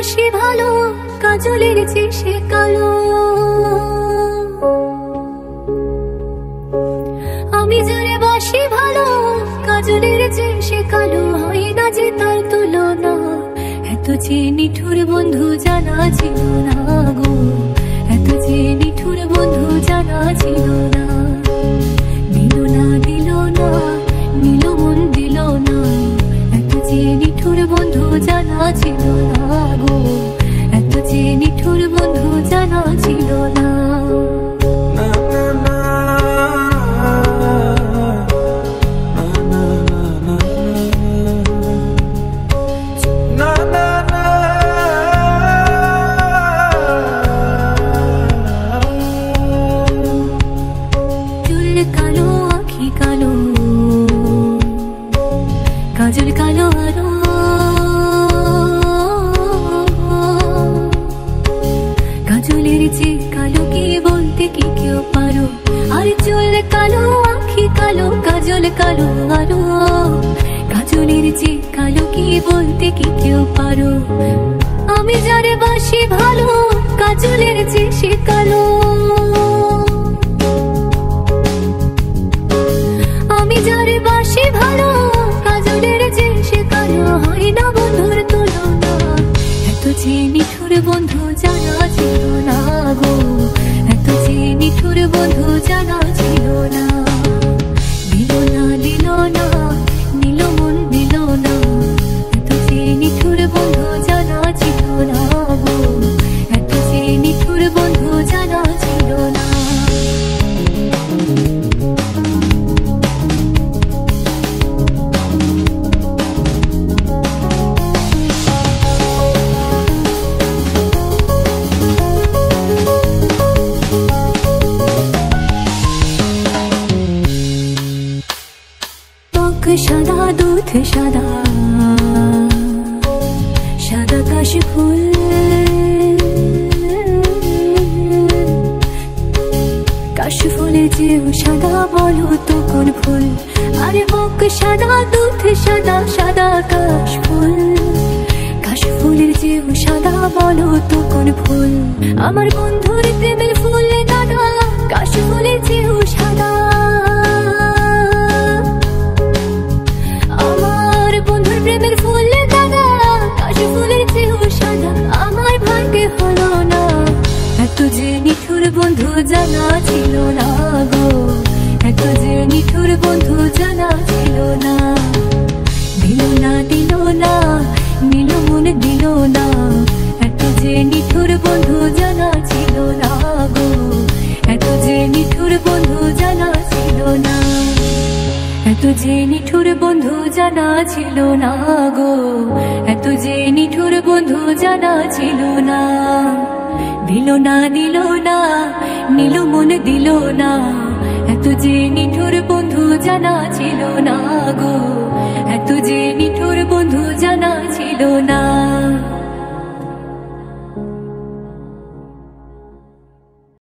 বাসি ভালো, কাজলের চেয়ে সে কালো। আমি যারে বাসি ভালো, কাজলের চেয়ে সে কালো, হয় না যে তার তুলনা। এত যে নিঠুর বন্ধু জানা ছিল না গো, এত যে নিঠুর বন্ধু জানা ছিল না। দিল না দিল না, নিল মন দিল না, এত যে নিঠুর বন্ধু জানা ছিল না গো, এত যে নিঠুর বন্ধু জানা ছিল না। কালো আখি কালো, কাজল কালো আরো, কাজলের যে কালো কি বলতে কি কেউ পারো। আর চুল কালো আখি কালো, কাজল কালো আরো, কাজলের যে কালো কি বলতে কি কেউ পারো। আমি যারে বাসি ভালো, কাজলের যে সে কালো। আমি যারে বাসি ভালো, কাজলের যে সে কালো, হয় না বন্ধুর তুলনা। এত যে নিঠুর বন্ধু জানা ছিল না গো, এত যে নিঠুর বন্ধু জানা ছিল না। দিল না দিল না, নিল মন দিল না, এত যে নিঠুর বন্ধু জানা ছিল না গো, এত যে নিঠুর বন্ধু জানা ছিল না। সাদা দুধ সাদা, সাদা কাশ ফুল, কাশ ফুলে যেও সাদা বলো তো কোন ফুল। আরে বক সাদা দুধ সাদা, সাদা কাশ ফুল, কাশ ফুলের যেও সাদা বলো তো কোন ফুল। আমার বন্ধুর প্রেমের ফুল দাদা, কাশ ফুলের যেও সাদা। প্রেমের ফুল দাদা, কাশ ফুলের চেয়েও সাদা, আমার ভাগ্যে হলো না। এত যে নিঠুর বন্ধু জানা ছিল না গো, এত যে নিঠুর বন্ধু জানা ছিল না। দিল না দিল না, নিল মন দিল না, এত যে নিঠুর বন্ধু জানা ছিল না গো, এত যে নিঠুর বন্ধু জানা ছিল না। এত যে নিঠুর বন্ধু জানা ছিল না গো, এত যে নিঠুর বন্ধু জানা ছিল না। দিল না দিল না, নিল মন দিল না, এত যে নিঠুর বন্ধু জানা ছিল না গো, এত যে নিঠুর বন্ধু জানা ছিল না।